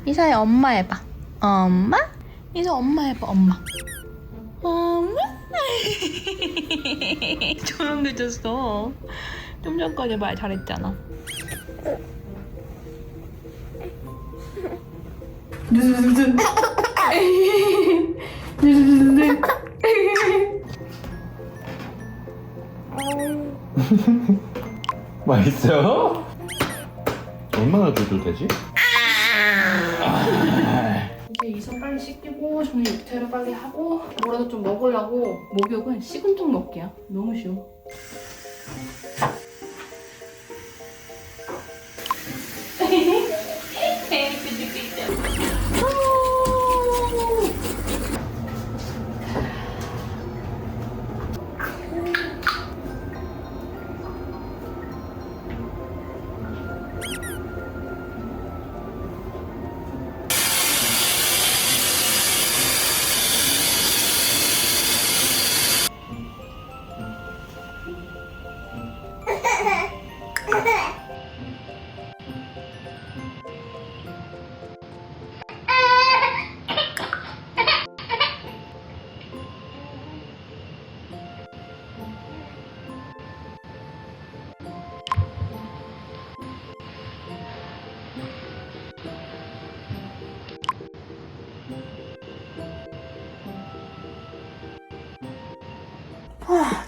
이사야 엄마 해봐. 엄마? 이사 엄마 해봐. 엄마. 엄마? 조용해졌어. 좀 전까지 말 잘했잖아. 맛있어요? 얼마나 줘도 되지? 이제 이서 빨리 씻기고 저는 육퇴를 빨리 하고 뭐라도 좀 먹으려고 목욕은 식은 죽 먹게요. 너무 쉬워.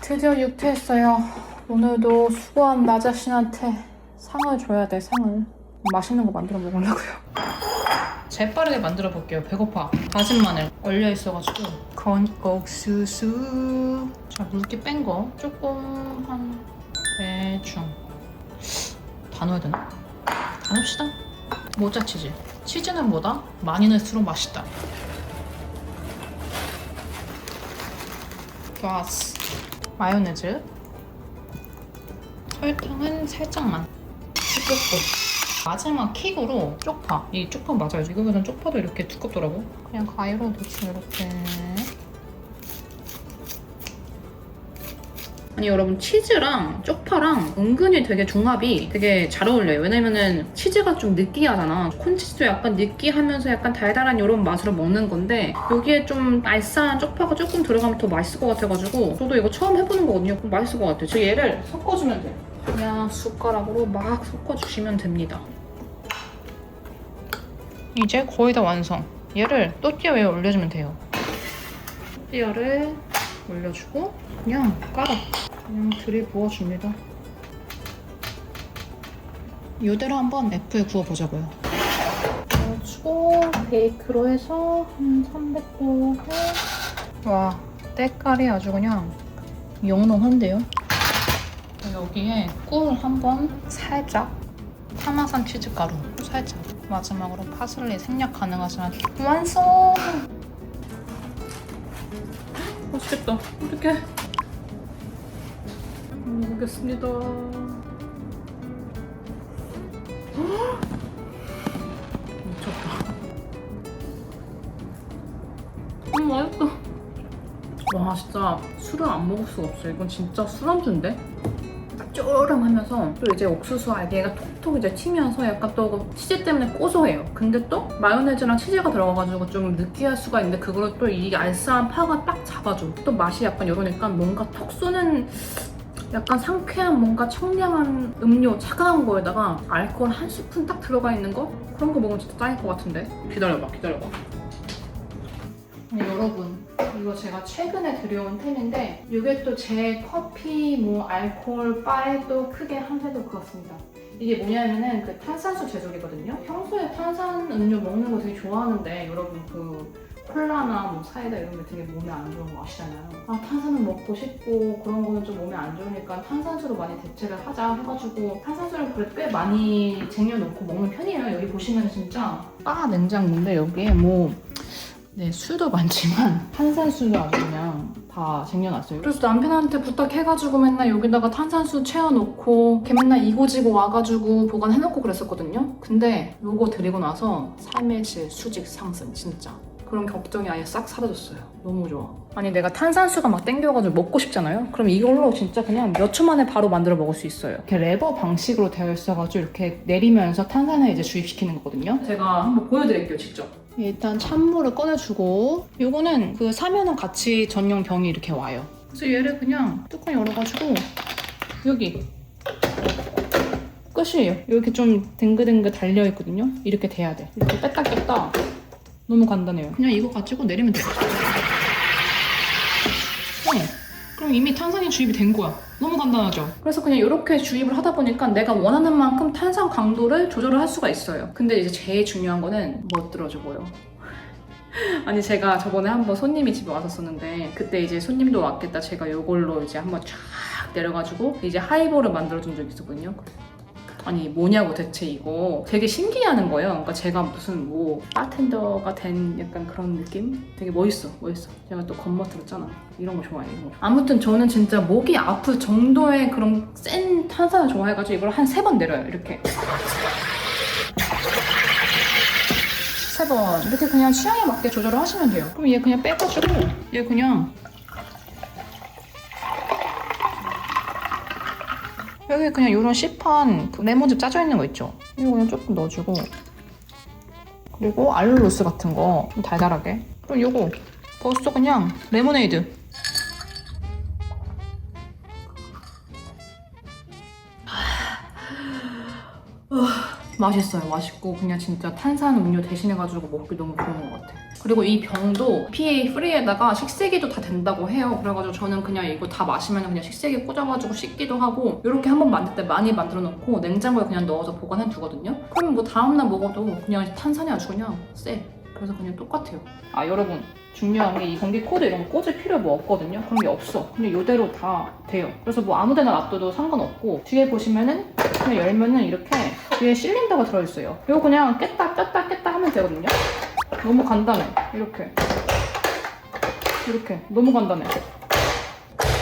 드디어 육퇴했어요. 오늘도 수고한 나 자신한테 상을 줘야 돼, 상을. 맛있는 거 만들어 먹으려고요. 재빠르게 만들어 볼게요. 배고파. 다진 마늘 얼려 있어가지고. 건국수수. 자, 물기 뺀 거 조금 한 대충. 다 넣어야 되나? 다 넣읍시다. 모짜치즈. 치즈는 뭐다? 많이 넣을수록 맛있다. 좋았어. 마요네즈, 설탕은 살짝만, 볶고 마지막 킥으로 쪽파. 이 쪽파 맞아요. 이거보단 쪽파도 이렇게 두껍더라고. 그냥 가위로 대충 이렇게. 아니 여러분, 치즈랑 쪽파랑 은근히 되게 궁합이 되게 잘 어울려요. 왜냐면은 치즈가 좀 느끼하잖아. 콘치즈도 약간 느끼하면서 약간 달달한 이런 맛으로 먹는 건데 여기에 좀 알싸한 쪽파가 조금 들어가면 더 맛있을 것 같아가지고 저도 이거 처음 해보는 거거든요. 맛있을 것 같아요. 저 얘를 섞어주면 돼요. 그냥 숟가락으로 막 섞어주시면 됩니다. 이제 거의 다 완성. 얘를 또띠아 위에 올려주면 돼요. 또띠아를 올려주고 그냥 깔아. 그냥 들이부어줍니다. 이대로 한번 F에 구워보자고요. 그래가지고 베이크로 해서 한 300도 해. 와, 때깔이 아주 그냥 영롱한데요? 여기에 꿀 한번 살짝, 파마산 치즈가루 살짝, 마지막으로 파슬리 생략 가능하지만 완성! 맛있겠다. 어떡해. 먹겠습니다. 미쳤다. 맛있다. 와, 진짜 술을 안 먹을 수가 없어. 이건 진짜 술안주인데? 쫄깃하면서 또 이제 옥수수 알갱이가 톡톡 이제 튀면서 약간 또 치즈 때문에 고소해요. 근데 또 마요네즈랑 치즈가 들어가가지고 좀 느끼할 수가 있는데 그거를 또 이 알싸한 파가 딱 잡아줘. 또 맛이 약간 이러니까 뭔가 톡 쏘는 약간 상쾌한 뭔가 청량한 음료 차가운 거에다가 알코올 한 스푼 딱 들어가 있는 거? 그런 거 먹으면 진짜 짱일 것 같은데? 기다려봐. 여러분, 이거 제가 최근에 들여온 템인데 이게 또 제 커피, 뭐 알코올, 바에 또 크게 한 획을 그었습니다. 이게 뭐냐면은 그 탄산수 제조기거든요. 평소에 탄산 음료 먹는 거 되게 좋아하는데 여러분 그 콜라나 뭐 사이다 이런 게 되게 몸에 안 좋은 거 아시잖아요. 아, 탄산은 먹고 싶고 그런 거는 좀 몸에 안 좋으니까 탄산수로 많이 대체를 하자 해가지고 탄산수를 그래도 꽤 많이 쟁여놓고 먹는 편이에요. 여기 보시면 진짜 바 냉장고인데 여기에 뭐 네, 술도 많지만 탄산수도 아주 그냥 다 쟁여놨어요. 그래서 남편한테 부탁해가지고 맨날 여기다가 탄산수 채워놓고 걔 맨날 이고지고 와가지고 보관해놓고 그랬었거든요. 근데 요거 드리고 나서 삶의 질 수직 상승 진짜 그런 걱정이 아예 싹 사라졌어요. 너무 좋아. 아니 내가 탄산수가 막 땡겨가지고 먹고 싶잖아요. 그럼 이걸로 진짜 그냥 몇 초 만에 바로 만들어 먹을 수 있어요. 이렇게 레버 방식으로 되어 있어가지고 이렇게 내리면서 탄산을 이제 주입시키는 거거든요. 제가 한번 보여드릴게요, 직접. 일단 찬물을 꺼내주고 요거는 그 사면은 같이 전용 병이 이렇게 와요. 그래서 얘를 그냥 뚜껑 열어가지고 여기 끝이에요. 이렇게 좀 댕그댕그 달려있거든요. 이렇게 돼야 돼. 이렇게 뺐다 꼈다. 너무 간단해요. 그냥 이거 가지고 내리면 돼요. 그럼 이미 탄산이 주입이 된 거야. 너무 간단하죠? 그래서 그냥 이렇게 주입을 하다 보니까 내가 원하는 만큼 탄산 강도를 조절을 할 수가 있어요. 근데 이제 제일 중요한 거는 멋들어져보여. 아니 제가 저번에 한번 손님이 집에 왔었었는데 그때 이제 손님도 왔겠다 제가 이걸로 이제 한번 쫙 내려가지고 이제 하이볼을 만들어준 적이 있었거든요. 아니 뭐냐고 대체 이거 되게 신기해하는 거예요. 그러니까 제가 무슨 뭐 바텐더가 된 약간 그런 느낌? 되게 멋있어. 제가 또 겉멋들었잖아. 이런 거 좋아해. 이런 거. 아무튼 저는 진짜 목이 아플 정도의 그런 센 탄산을 좋아해가지고 이걸 한 3번 내려요. 이렇게 3번 이렇게 그냥 취향에 맞게 조절을 하시면 돼요. 그럼 얘 그냥 빼가지고 얘 그냥 여기 그냥 이런 시판 그 레몬즙 짜져 있는 거 있죠? 이거 그냥 조금 넣어주고 그리고 알룰로스 같은 거 좀 달달하게 그리고 요거 벌써 그냥 레모네이드 맛있어요. 맛있고 그냥 진짜 탄산 음료 대신해가지고 먹기 너무 좋은 것 같아. 그리고 이 병도 PA 프리에다가 식세기도 다 된다고 해요. 그래가지고 저는 그냥 이거 다 마시면 그냥 식세기 꽂아가지고 씻기도 하고 이렇게 한번 만들 때 많이 만들어 놓고 냉장고에 그냥 넣어서 보관해 두거든요. 그럼 뭐 다음날 먹어도 그냥 탄산이 아주 그냥 쎄. 그래서 그냥 똑같아요. 아 여러분 중요한 게 이 전기 코드 이런 거 꽂을 필요 뭐 없거든요. 그런 게 없어. 근데 이대로 다 돼요. 그래서 뭐 아무데나 놔둬도 상관없고 뒤에 보시면은 그냥 열면은 이렇게 뒤에 실린더가 들어있어요. 이거 그냥 깼다 하면 되거든요. 너무 간단해. 이렇게 너무 간단해.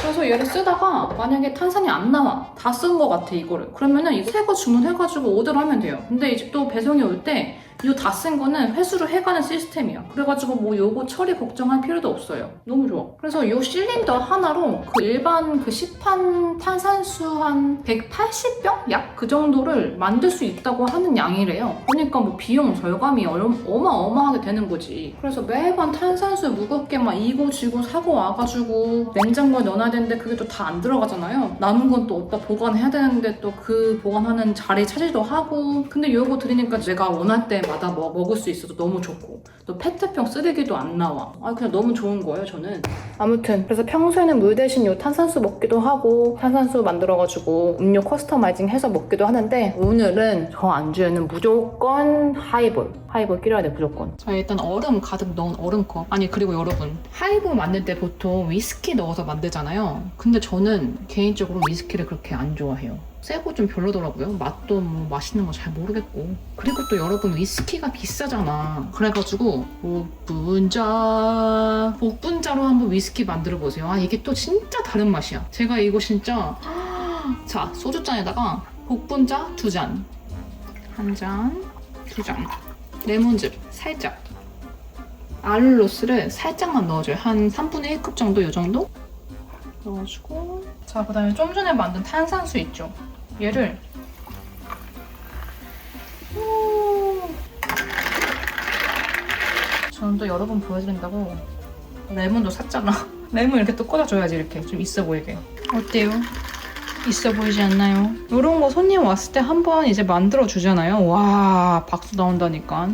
그래서 얘를 쓰다가 만약에 탄산이 안 나와 다 쓴 거 같아 이거를 그러면은 이거 새 거 주문해가지고 오더를 하면 돼요. 근데 이제 또 배송이 올 때 이거 다 쓴 거는 회수를 해가는 시스템이야. 그래가지고 뭐 요거 처리 걱정할 필요도 없어요. 너무 좋아. 그래서 요 실린더 하나로 그 일반 그 시판 탄산수 한 180병? 약 그 정도를 만들 수 있다고 하는 양이래요. 그러니까 뭐 비용 절감이 어마어마하게 되는 거지. 그래서 매번 탄산수 무겁게 막 이고지고 사고 와가지고 냉장고에 넣어놔야 되는데 그게 또 다 안 들어가잖아요. 남은 건 또 어디다 보관해야 되는데 또 그 보관하는 자리 차지도 하고 근데 요거 드리니까 제가 원할 때마다 먹을 수 있어서 너무 좋고 또 페트병 쓰레기도 안 나와. 아 그냥 너무 좋은 거예요 저는. 아무튼 그래서 평소에는 물 대신 요 탄산수 먹기도 하고 탄산수 만들어가지고 음료 커스터마이징 해서 먹기도 하는데 오늘은 저 안주에는 무조건 하이볼 끼려야 돼 무조건. 자 일단 얼음 가득 넣은 얼음컵. 아니 그리고 여러분 하이볼 만들 때 보통 위스키 넣어서 만들잖아요. 근데 저는 개인적으로 위스키를 그렇게 안 좋아해요. 세고 좀 별로더라고요. 맛도 뭐 맛있는 거 잘 모르겠고. 그리고 또 여러분 위스키가 비싸잖아. 그래가지고 복분자로 한번 위스키 만들어 보세요. 아 이게 또 진짜 다른 맛이야. 제가 이거 진짜 자 소주잔에다가 복분자 2잔 1잔 2잔 레몬즙 살짝 알룰로스를 살짝만 넣어줘요. 한 3분의 1컵 정도 이 정도 넣어주고 자 그 다음에 좀 전에 만든 탄산수 있죠. 얘를 저는 또 여러 번 보여드린다고 레몬도 샀잖아. 레몬 이렇게 또 꽂아줘야지 이렇게 좀 있어 보이게. 어때요? 있어 보이지 않나요? 이런 거 손님 왔을 때 한번 이제 만들어 주잖아요. 와 박수 나온다니까.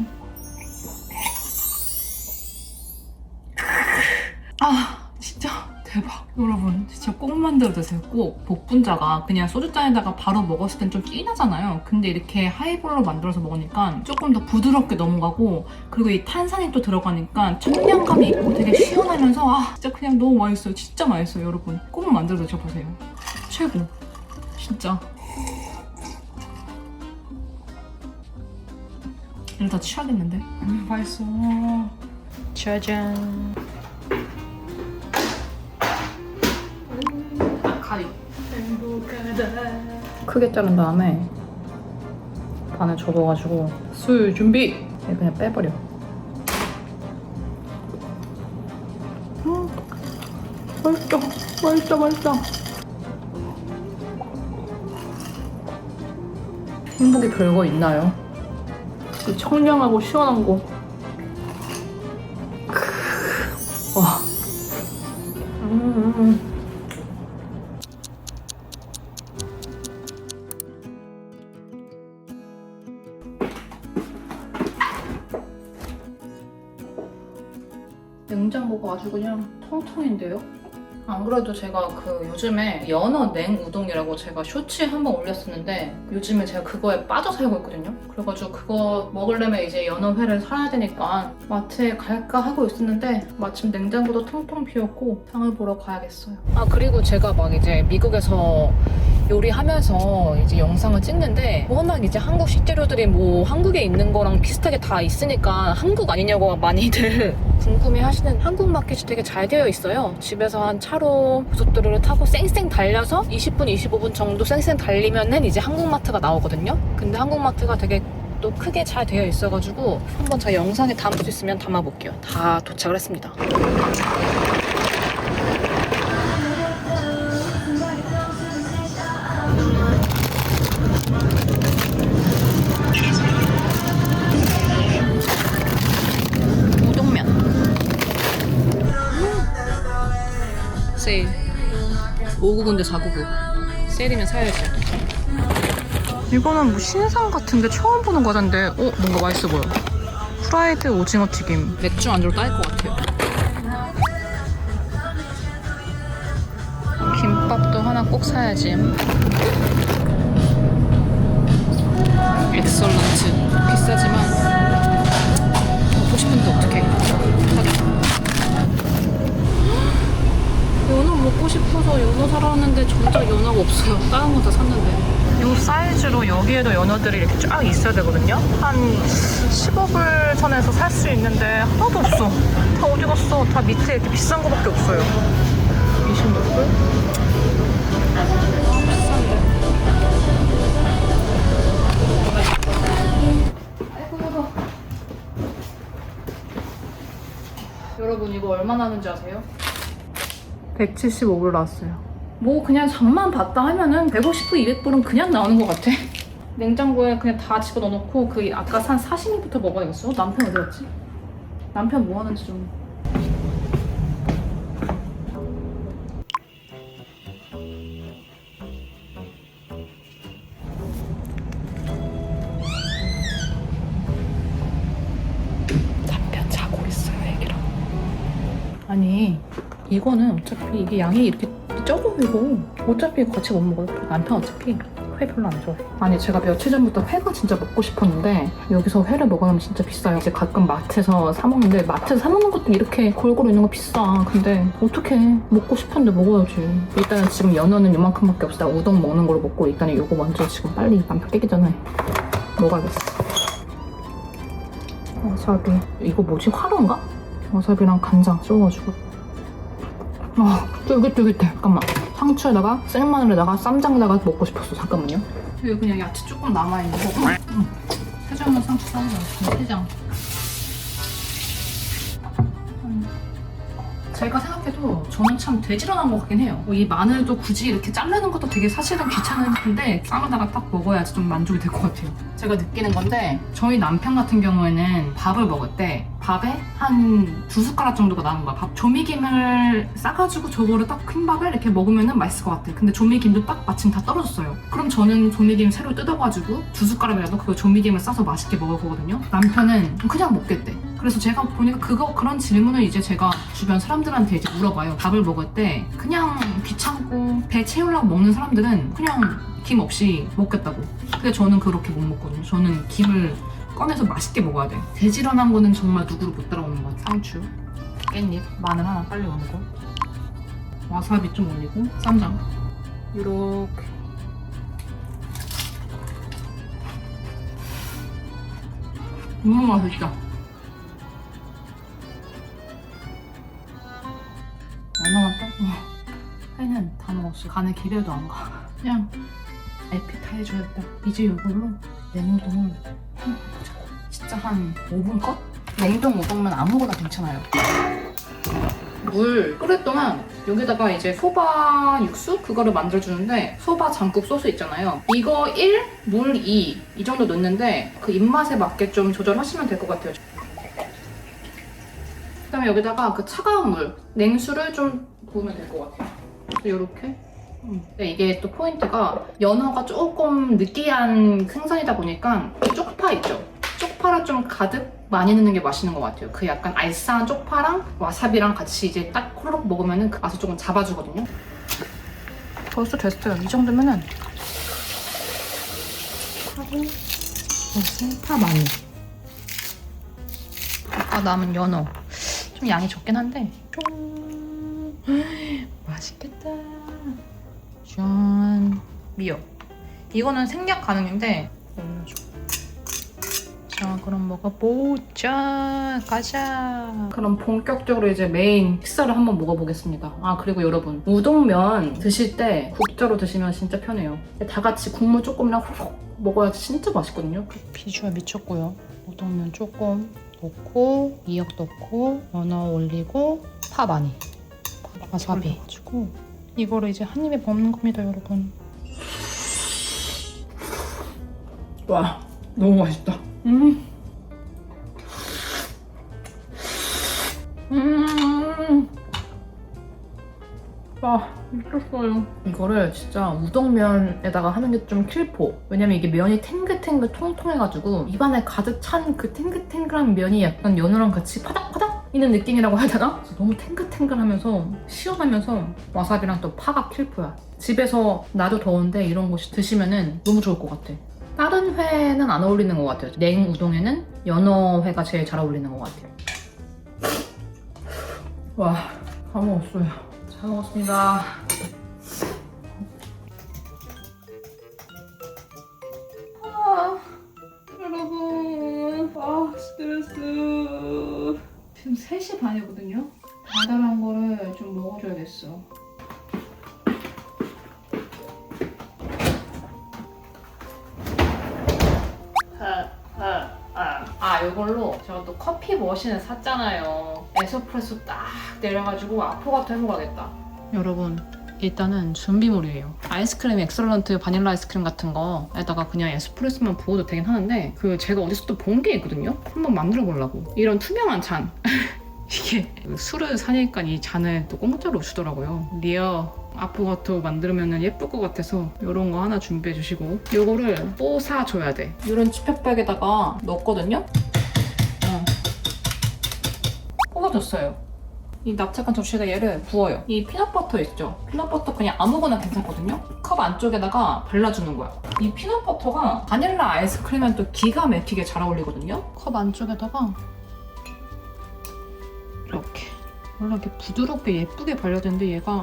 아 진짜 대박. 여러분 진짜 꼭 만들어 드세요. 꼭. 복분자가 그냥 소주잔에다가 바로 먹었을 땐 좀 진하잖아요. 근데 이렇게 하이볼로 만들어서 먹으니까 조금 더 부드럽게 넘어가고 그리고 이 탄산이 또 들어가니까 청량감이 있고 되게 시원하면서 아 진짜 그냥 너무 맛있어요. 진짜 맛있어요 여러분. 꼭 만들어 드셔보세요. 최고. 진짜. 이러다 취하겠는데? 맛있어. 짜잔. 가리. 크게 자른 다음에 반을 접어가지고 술 준비! 그냥 빼버려. 맛있다. 행복이 별거 있나요? 그 청량하고 시원한 거. 와. 냉장고가 아주 그냥 통통인데요? 안 그래도 제가 요즘에 연어 냉우동이라고 제가 쇼츠에 한번 올렸었는데 요즘에 제가 그거에 빠져 살고 있거든요. 그래가지고 그거 먹으려면 이제 연어회를 사야 되니까 마트에 갈까 하고 있었는데 마침 냉장고도 텅텅 비었고 장을 보러 가야겠어요. 아 그리고 제가 막 이제 미국에서 요리하면서 이제 영상을 찍는데 워낙 이제 한국 식재료들이 뭐 한국에 있는 거랑 비슷하게 다 있으니까 한국 아니냐고 많이들 궁금해 하시는 한국 마켓이 되게 잘 되어 있어요. 집에서 한 차로 고속도로를 타고 쌩쌩 달려서 20분, 25분 정도 쌩쌩 달리면은 이제 한국마트가 나오거든요. 근데 한국마트가 되게 또 크게 잘 되어 있어가지고 한번 제가 영상에 담을 수 있으면 담아볼게요. 다 도착을 했습니다. 세일 599인데 499 세일이면 사야지. 이거는 뭐 신상 같은데 처음 보는 과자인데 뭔가 맛있어 보여. 프라이드 오징어 튀김. 맥주 안주로 딸 것 같아요. 김밥도 하나 꼭 사야지. 엑설런트 비싸지만 먹고 싶은데 어떡해. 연어 먹고 싶어서 연어 사러 왔는데 정작 연어가 없어요. 다른 거 다 샀는데. 이 사이즈로 여기에도 연어들이 이렇게 쫙 있어야 되거든요. 한 15불 선에서 살 수 있는데 하나도 없어. 다 어디 갔어? 다 밑에 이렇게 비싼 거밖에 없어요. 26불? 비싼데. 아이고. 여러분 이거 얼마나 하는지 아세요? 175불 나왔어요. 뭐 그냥 장만 봤다 하면은 150불, 200불은 그냥 나오는 것 같아. 냉장고에 그냥 다 집어넣어놓고 그 아까 산 사시미부터 먹어야겠어. 남편 어디 갔지? 남편 뭐 하는지 좀. 남편 자고 있어요, 애기랑. 아니 이거는 어차피 이게 양이 이렇게 적어 보이고 어차피 같이 못 먹어요. 남편 어차피 회 별로 안 좋아해. 아니 제가 며칠 전부터 회가 진짜 먹고 싶었는데 여기서 회를 먹으면 진짜 비싸요. 이제 가끔 마트에서 사 먹는데 마트에서 사 먹는 것도 이렇게 골고루 있는 거 비싸. 근데 어떡해. 먹고 싶은데 먹어야지. 일단은 지금 연어는 요만큼밖에 없어. 나 우동 먹는 걸로 먹고 일단 이거 먼저 지금 빨리 남편 깨기 전에 먹어야겠어. 와사비. 이거 뭐지? 화로인가? 와사비랑 간장 쏘가지고 쫄깃쫄깃해. 잠깐만. 상추에다가 생마늘에다가 쌈장에다가 먹고 싶었어. 잠깐만요. 여기 그냥 야채 조금 남아있는 거. 세장만 상추 쌈장. 세장. 제가 생각해도 저는 참 돼지런한 것 같긴 해요. 이 마늘도 굳이 이렇게 자르는 것도 되게 사실은 귀찮은데 쌈에다가 딱 먹어야지 좀 만족이 될 것 같아요. 제가 느끼는 건데 저희 남편 같은 경우에는 밥을 먹을 때 밥에 한 2숟가락 정도가 나는 거야. 밥 조미김을 싸가지고 저거를 딱 큰 밥을 이렇게 먹으면 맛있을 것 같아. 근데 조미김도 딱 마침 다 떨어졌어요. 그럼 저는 조미김 새로 뜯어가지고 2숟가락이라도 그 조미김을 싸서 맛있게 먹을 거거든요. 남편은 그냥 먹겠대. 그래서 제가 보니까 그런 질문을 이제 제가 주변 사람들한테 이제 물어봐요. 밥을 먹을 때 그냥 귀찮고 배 채우려고 먹는 사람들은 그냥 김 없이 먹겠다고. 근데 저는 그렇게 못 먹거든요. 저는 김을 꺼내서 맛있게 먹어야 돼. 돼지런한 거는 정말 누구를 못 따라오는 것 같아. 상추, 깻잎, 마늘 하나 빨리 얹고 와사비 좀 올리고 쌈장 이렇게. 맛있다. 연어만 빼고 회는 다 먹었어. 간에 기대도 안 가. 그냥 에피타이저였다. 이제 이걸로 냉우동을 해먹어보자고. 진짜 한 5분 컷? 냉동 우동면 아무거나 괜찮아요. 물 끓일 동안 여기다가 이제 소바 육수 그거를 만들어주는데 소바 장국 소스 있잖아요. 이거 1, 물 2 이 정도 넣는데 그 입맛에 맞게 좀 조절하시면 될 것 같아요. 그다음에 여기다가 그 차가운 물, 냉수를 좀 부으면 될 것 같아요. 이렇게. 근데 이게 또 포인트가 연어가 조금 느끼한 생선이다 보니까 쪽파 있죠? 쪽파를 좀 가득 많이 넣는 게 맛있는 것 같아요. 그 약간 알싸한 쪽파랑 와사비랑 같이 이제 딱 호로록 먹으면 그 맛을 조금 잡아주거든요. 벌써 됐어요. 이 정도면은 하고 이렇게 파 많이. 아까 남은 연어 좀 양이 적긴 한데 좀 맛있겠다. 짠. 미역. 이거는 생략 가능인데 올려줘. 자, 그럼 먹어보자. 가자. 그럼 본격적으로 이제 메인 식사를 한번 먹어보겠습니다. 아, 그리고 여러분, 우동면 드실 때 국자로 드시면 진짜 편해요. 다 같이 국물 조금이랑 후룩 먹어야지 진짜 맛있거든요. 비주얼 미쳤고요. 우동면 조금 넣고, 미역 넣고, 연어 올리고, 파 많이. 와사비 해가지고 이거를 이제 한 입에 먹는 겁니다, 여러분. 와, 너무 맛있다. 와, 미쳤어요. 이거를 진짜 우동면에다가 하는 게 좀 킬포. 왜냐면 이게 면이 탱글탱글 통통해가지고 입안에 가득 찬 그 탱글탱글한 면이 약간 연어랑 같이 파닥파닥 있는 느낌이라고 해야 되나? 너무 탱글탱글하면서 시원하면서 와사비랑 또 파가 킬포야. 집에서 나도 더운데 이런 거 드시면은 너무 좋을 것 같아. 다른 회는 안 어울리는 것 같아요. 냉우동에는 연어회가 제일 잘 어울리는 것 같아요. 와, 다 먹었어요. 잘 먹었습니다. 여러분, 스트레스. 지금 3시 반이거든요? 달달한 거를 좀 먹어줘야겠어. 이걸로 제가 또 커피 머신을 샀잖아요. 에스프레소 딱 내려가지고 아포가토 해먹어야겠다. 여러분, 일단은 준비물이에요. 아이스크림 엑설런트 바닐라 아이스크림 같은 거에다가 그냥 에스프레소만 부어도 되긴 하는데 제가 어디서 또 본 게 있거든요? 한번 만들어 보려고. 이런 투명한 잔. 이게 술을 사니까 이 잔을 또 공짜로 주더라고요. 리어 아포가토 만들면 예쁠 것 같아서 이런 거 하나 준비해 주시고, 요거를 뽀사줘야 돼. 이런 지폐백에다가 넣었거든요? 뽑아줬어요. 이 납작한 접시에다 얘를 부어요. 이 피넛버터 있죠? 피넛버터 그냥 아무거나 괜찮거든요? 컵 안쪽에다가 발라주는 거야. 이 피넛버터가 바닐라 아이스크림은 또 기가 막히게 잘 어울리거든요? 컵 안쪽에다가 이렇게 원래 이렇게 부드럽게 예쁘게 발려야 되는데 얘가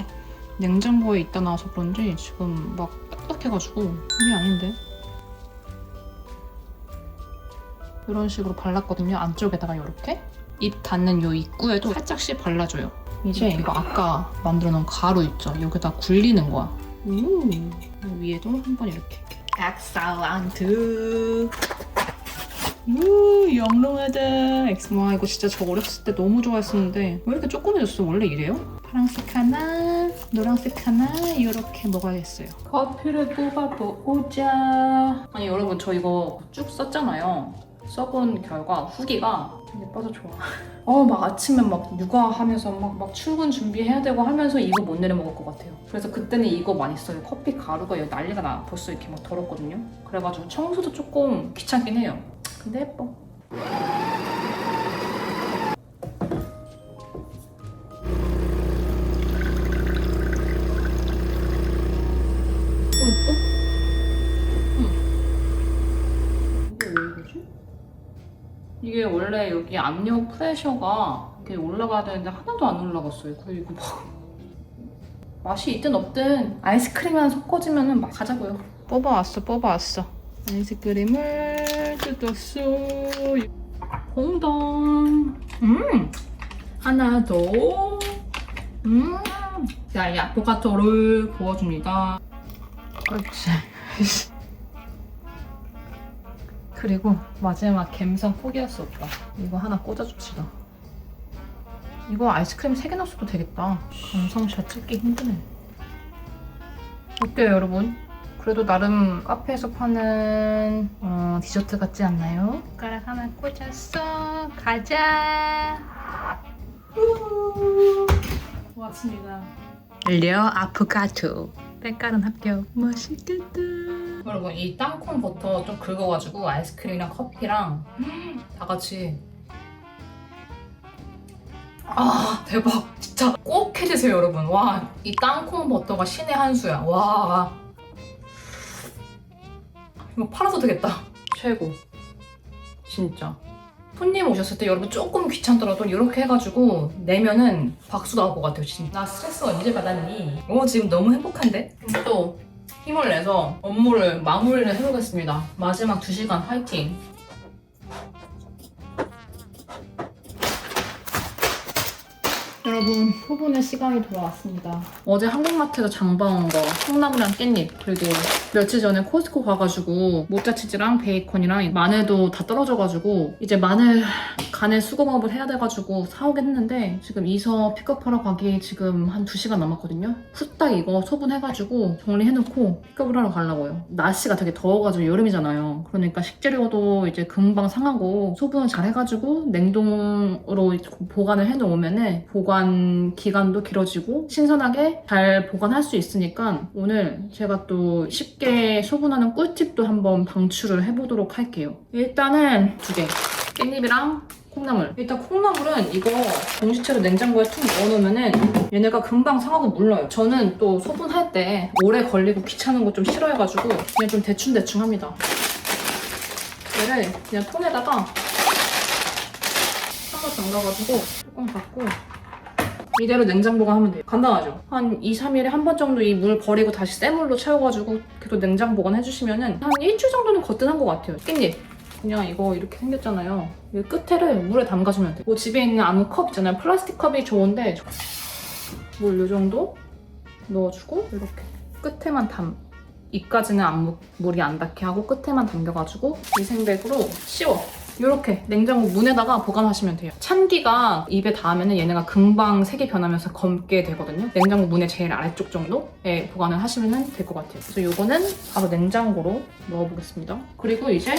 냉장고에 있다 나와서 그런지 지금 막 딱딱해가지고 이게 아닌데? 이런 식으로 발랐거든요. 안쪽에다가 이렇게 입 닿는 요 입구에도 살짝씩 발라줘요. 이제 이거 아까 만들어놓은 가루 있죠? 여기다 굴리는 거야. 위에도 한번 이렇게. 엑셀런트. 영롱하다. 와, 이거 진짜 저 어렸을 때 너무 좋아했었는데 왜 이렇게 조그매졌어? 원래 이래요? 파란색 하나, 노란색 하나 이렇게 먹어야겠어요. 커피를 뽑아보자. 아니 여러분, 저 이거 쭉 썼잖아요. 써본 결과 후기가 예뻐서 좋아. 막 아침에 막 육아하면서 막 출근 준비해야 되고 하면서 이거 못 내려 먹을 것 같아요. 그래서 그때는 이거 많이 써요. 커피 가루가 여기 난리가 나. 벌써 이렇게 막 더럽거든요. 그래가지고 청소도 조금 귀찮긴 해요. 근데 예뻐. 이게 원래 여기 압력 프레셔가 이렇게 올라가야 되는데 하나도 안 올라갔어요. 그리고 막 맛이 있든 없든 아이스크림이랑 섞어지면은 막 가자고요. 뽑아왔어. 아이스크림을 뜯었어. 홍동. 하나 더. 자, 이 아포가토를 부어줍니다. 그렇지. 그리고 마지막 갬성 포기할 수 없다. 이거 하나 꽂아줍시다. 이거 아이스크림 3개 넣었어도 되겠다. 감성샷 찍기 힘드네. 어때요 여러분? 그래도 나름 카페에서 파는 디저트 같지 않나요? 숟가락 하나 꽂았어. 가자. 왔습니다. 려 아프카토. 색깔은 합격. 맛있겠다. 여러분 이 땅콩 버터 좀 긁어가지고 아이스크림이랑 커피랑 다 같이. 아 대박. 진짜 꼭 해드세요 여러분. 와 이 땅콩 버터가 신의 한 수야. 와 이거 팔아도 되겠다. 최고. 진짜. 손님 오셨을 때 여러분 조금 귀찮더라도 이렇게 해가지고 내면은 박수 나올 것 같아요 진짜. 나 스트레스 언제 받았니? 지금 너무 행복한데? 또 힘을 내서 업무를 마무리를 해보겠습니다. 마지막 2시간 화이팅! 여러분 소분의 시간이 돌아왔습니다. 어제 한국마트에서 장 봐온 거 콩나물이랑 깻잎, 그리고 며칠 전에 코스트코 가가지고 모짜치즈랑 베이컨이랑 마늘도 다 떨어져가지고 이제 마늘 간에 수공업을 해야 돼가지고 사오긴 했는데 지금 이서 픽업하러 가기 지금 한 2시간 남았거든요. 후딱 이거 소분해가지고 정리해놓고 픽업을 하러 가려고요. 날씨가 되게 더워가지고 여름이잖아요. 그러니까 식재료도 이제 금방 상하고 소분을 잘 해가지고 냉동으로 보관을 해놓으면은 보관 기간도 길어지고 신선하게 잘 보관할 수 있으니까 오늘 제가 또 쉽게 소분하는 꿀팁도 한번 방출을 해보도록 할게요. 일단은 2개. 깻잎이랑 콩나물. 일단 콩나물은 이거 봉지채로 냉장고에 툭 넣어놓으면은 얘네가 금방 상하고 물러요. 저는 또 소분할 때 오래 걸리고 귀찮은 거 좀 싫어해가지고 그냥 좀 대충대충 합니다. 얘를 그냥 통에다가 한번 담가가지고 조금 갖고 이대로 냉장 보관하면 돼요. 간단하죠? 한 2, 3일에 한 번 정도 이 물 버리고 다시 새 물로 채워가지고 계속 냉장 보관해주시면은 한 일주일 정도는 거뜬한 것 같아요. 깻잎. 그냥 이거 이렇게 생겼잖아요. 이 끝에를 물에 담가주면 돼요. 뭐 집에 있는 아무 컵 있잖아요. 플라스틱 컵이 좋은데 물 요 정도 넣어주고 이렇게 끝에만 입까지는 물이 안 닿게 하고 끝에만 담겨가지고 위생백으로 씌워. 이렇게 냉장고 문에다가 보관하시면 돼요. 찬기가 입에 닿으면 얘네가 금방 색이 변하면서 검게 되거든요. 냉장고 문의 제일 아래쪽 정도에 보관을 하시면 될 것 같아요. 그래서 이거는 바로 냉장고로 넣어보겠습니다. 그리고 이제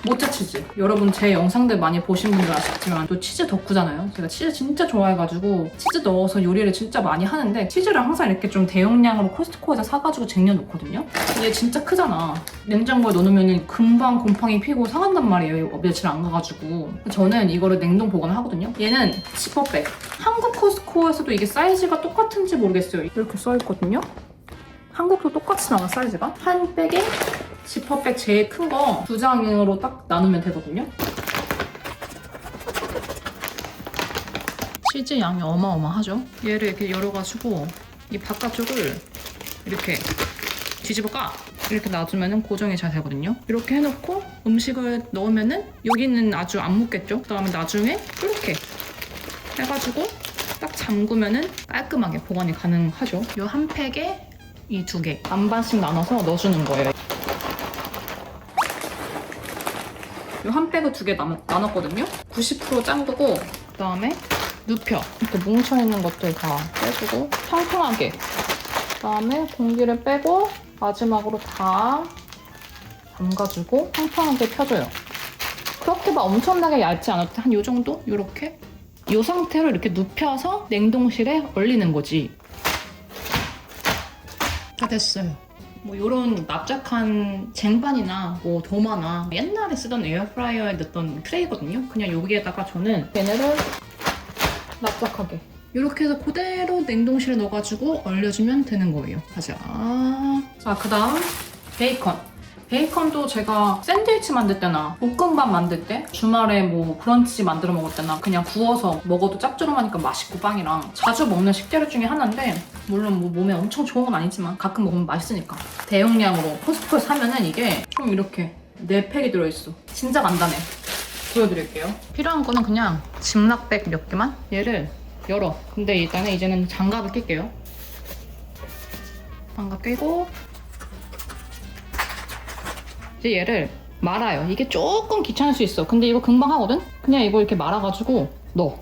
모짜치즈. 여러분 제 영상들 많이 보신 분들 아시겠지만 또 치즈 덕후잖아요. 제가 치즈 진짜 좋아해가지고 치즈 넣어서 요리를 진짜 많이 하는데 치즈를 항상 이렇게 좀 대용량으로 코스트코에서 사가지고 쟁여놓거든요. 얘 진짜 크잖아. 냉장고에 넣어놓으면 금방 곰팡이 피고 상한단 말이에요. 며칠 안 가가지고. 저는 이거를 냉동 보관을 하거든요. 얘는 지퍼백. 한국 코스트코에서도 이게 사이즈가 똑같은지 모르겠어요. 이렇게 써있거든요. 한국도 똑같이 나와 사이즈가. 한 백에 지퍼백 제일 큰 거 2장으로 딱 나누면 되거든요. 치즈 양이 어마어마하죠? 얘를 이렇게 열어가지고 이 바깥쪽을 이렇게 뒤집어 까! 이렇게 놔주면 고정이 잘 되거든요. 이렇게 해놓고 음식을 넣으면은 여기는 아주 안 묻겠죠? 그 다음에 나중에 이렇게 해가지고 딱 잠그면은 깔끔하게 보관이 가능하죠. 이 한 팩에 이 2개 반반씩 나눠서 넣어주는 거예요. 이 한 팩을 2개 나눴거든요. 90% 잠그고 그 다음에 눕혀. 이렇게 뭉쳐있는 것들 다 빼주고 평평하게. 그 다음에 공기를 빼고 마지막으로 다 담가주고 평평하게 펴줘요. 그렇게 막 엄청나게 얇지 않아도 한 요 정도? 요렇게? 요 상태로 이렇게 눕혀서 냉동실에 얼리는 거지. 다 됐어요. 뭐 요런 납작한 쟁반이나 뭐 도마나 옛날에 쓰던 에어프라이어에 넣던 트레이거든요. 그냥 여기에다가 저는 얘네를 납작하게 이렇게 해서 그대로 냉동실에 넣어가지고 얼려주면 되는 거예요. 가자. 자, 그 다음 베이컨. 베이컨도 제가 샌드위치 만들 때나 볶음밥 만들 때 주말에 뭐 브런치 만들어 먹을 때나 그냥 구워서 먹어도 짭조름하니까 맛있고 빵이랑 자주 먹는 식재료 중에 하나인데 물론 뭐 몸에 엄청 좋은 건 아니지만 가끔 먹으면 맛있으니까 대용량으로 코스트코에 사면은 이게 좀 이렇게 4팩이 들어있어. 진짜 간단해. 보여드릴게요. 필요한 거는 그냥 짐락백 몇 개만 얘를 열어. 근데 일단은 이제는 장갑을 낄게요. 장갑 끼고 이제 얘를 말아요. 이게 조금 귀찮을 수 있어. 근데 이거 금방 하거든? 그냥 이거 이렇게 말아가지고 넣어.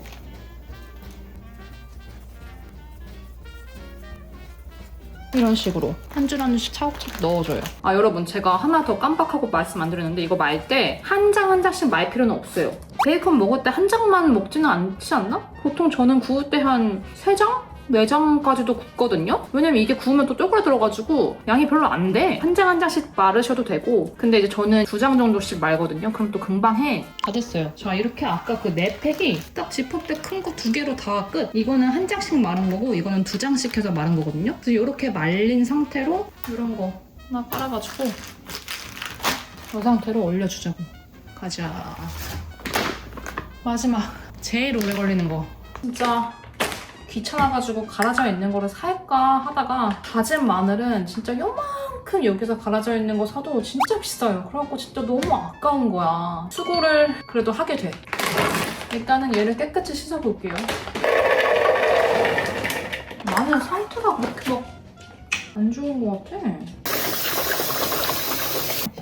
이런 식으로 한 줄 한 줄씩 차곡차곡 넣어줘요. 아 여러분 제가 하나 더 깜빡하고 말씀 안 드렸는데 이거 말 때 한 장 한 장씩 말 필요는 없어요. 베이컨 먹을 때 한 장만 먹지는 않지 않나? 보통 저는 구울 때 한 3장? 4장까지도 굽거든요? 왜냐면 이게 구우면 또 쪼그라들어가지고 양이 별로 안 돼. 한 장 한 장씩 마르셔도 되고 근데 이제 저는 2장 정도씩 말거든요? 그럼 또 금방 해. 다 됐어요. 자 이렇게 아까 그 4팩이 딱 지퍼백 큰 거 2개로 다 끝. 이거는 한 장씩 마른 거고 이거는 2장씩 해서 마른 거거든요? 그래서 이렇게 말린 상태로 이런 거 하나 깔아가지고 이 상태로 올려주자고. 가자. 마지막 제일 오래 걸리는 거. 진짜 귀찮아가지고 갈아져 있는 거를 살까 하다가 다진 마늘은 진짜 요만큼 여기서 갈아져 있는 거 사도 진짜 비싸요. 그래갖고 진짜 너무 아까운 거야. 수고를 그래도 하게 돼. 일단은 얘를 깨끗이 씻어볼게요. 마늘 상태가 그렇게 막 안 좋은 것 같아.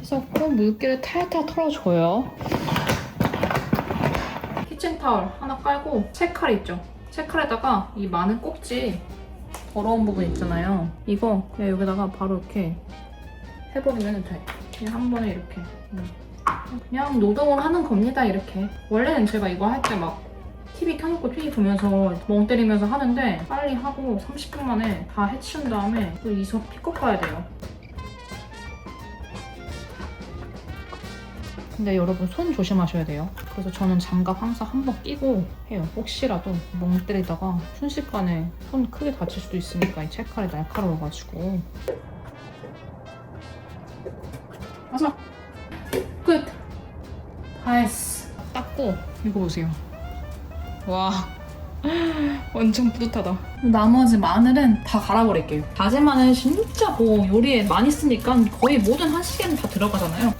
씻었고 물기를 탈탈 털어줘요. 키친타월 하나 깔고 채칼 있죠? 채칼에다가 이 마늘 꼭지 더러운 부분 있잖아요. 이거 그냥 여기다가 바로 이렇게 해버리면 돼. 그냥 한 번에 이렇게. 그냥 노동을 하는 겁니다, 이렇게. 원래는 제가 이거 할 때 막 TV 켜놓고 TV 보면서 멍 때리면서 하는데 빨리 하고 30분 만에 다 해치운 다음에 또 이속 픽업 가야 돼요. 근데 여러분 손 조심하셔야 돼요. 그래서 저는 장갑 항상 한 번 끼고 해요. 혹시라도 멍 때리다가 순식간에 손 크게 다칠 수도 있으니까 이 채칼이 날카로워가지고. 마지막! 끝! 다 했어. 닦고 이거 보세요. 와 완전 뿌듯하다. 나머지 마늘은 다 갈아버릴게요. 다진 마늘 진짜 뭐 요리에 많이 쓰니까 거의 모든 한식에는 다 들어가잖아요.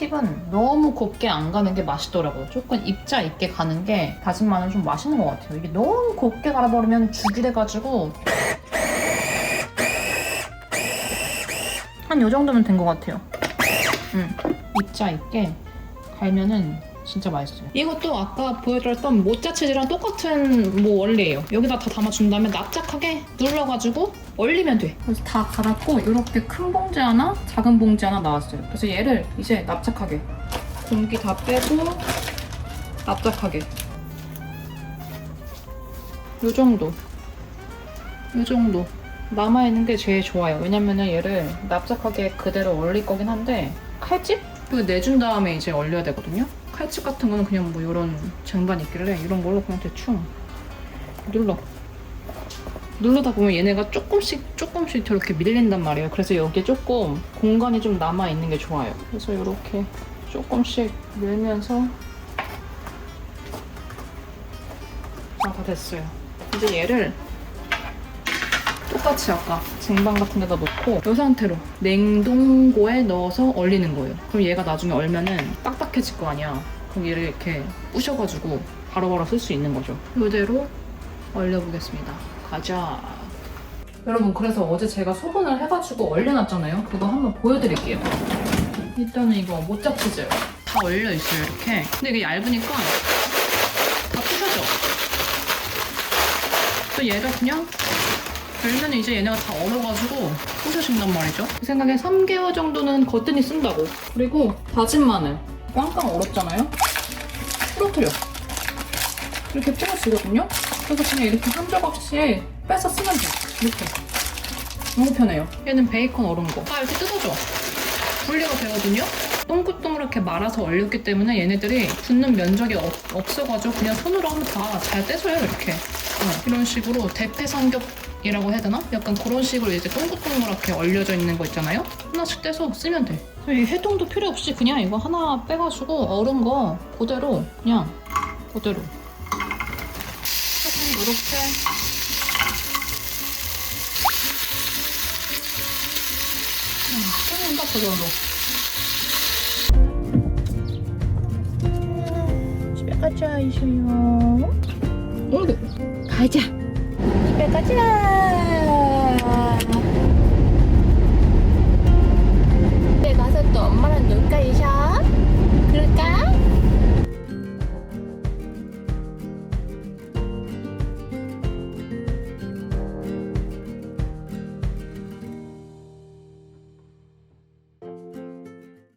팁은 너무 곱게 안 가는 게 맛있더라고요. 조금 입자 있게 가는 게 다진 마늘 좀 맛있는 것 같아요. 이게 너무 곱게 갈아버리면 죽이 돼가지고 한 요 정도면 된 것 같아요. 입자 있게 갈면은 진짜 맛있어요. 이것도 아까 보여드렸던 모짜치즈랑 똑같은 뭐 원리예요. 여기다 다 담아준 다음에 납작하게 눌러가지고 얼리면 돼. 그래서 다 갈았고 이렇게 큰 봉지 하나, 작은 봉지 하나 나왔어요. 그래서 얘를 이제 납작하게 공기 다 빼고 납작하게 요 정도 남아있는 게 제일 좋아요. 왜냐면은 얘를 납작하게 그대로 얼릴 거긴 한데 칼집? 이거 내준 다음에 이제 얼려야 되거든요. 칼집 같은 거는 그냥 뭐 이런 쟁반 있길래 이런 걸로 그냥 대충 누르다 보면 얘네가 조금씩 이렇게 밀린단 말이에요. 그래서 여기에 조금 공간이 좀 남아있는 게 좋아요. 그래서 이렇게 조금씩 밀면서 다 됐어요. 이제 얘를 똑같이 아까 쟁반 같은 데다 놓고 이 상태로 냉동고에 넣어서 얼리는 거예요. 그럼 얘가 나중에 얼면은 딱딱해질 거 아니야. 그럼 얘를 이렇게 부셔가지고 바로바로 쓸 수 있는 거죠. 이대로 얼려보겠습니다. 가자. 여러분 그래서 어제 제가 소분을 해가지고 얼려놨잖아요. 그거 한번 보여드릴게요. 일단은 이거 모짜치즈 다 얼려있어요 이렇게. 근데 이게 얇으니까 다 부셔져. 또 얘가 그냥 열면 이제 얘네가 다 얼어가지고 부서진단 말이죠. 제 생각에 3개월 정도는 거뜬히 쓴다고. 그리고 다진 마늘 꽝꽝 얼었잖아요. 풀어뜨려. 이렇게 뿌려지거든요. 그래서 그냥 이렇게 한 조각씩 빼서 쓰면 돼. 이렇게. 너무 편해요. 얘는 베이컨 얼은 거. 이렇게 뜯어줘. 분리가 되거든요. 동글동글하게 말아서 얼렸기 때문에 얘네들이 붙는 면적이 없어가지고 그냥 손으로 하면 다 잘 떼져요 이렇게. 이런 식으로 대패삼겹이라고 해야 되나? 약간 그런 식으로 이제 동글동글하게 얼려져 있는 거 있잖아요? 하나씩 떼서 쓰면 돼. 이 해동도 필요 없이 그냥 이거 하나 빼가지고 얼은 거 그대로 그냥 그대로 조금 이렇게 뜯는다 그 정도. 집에 가자 이슈요. 가자. 집에 가자.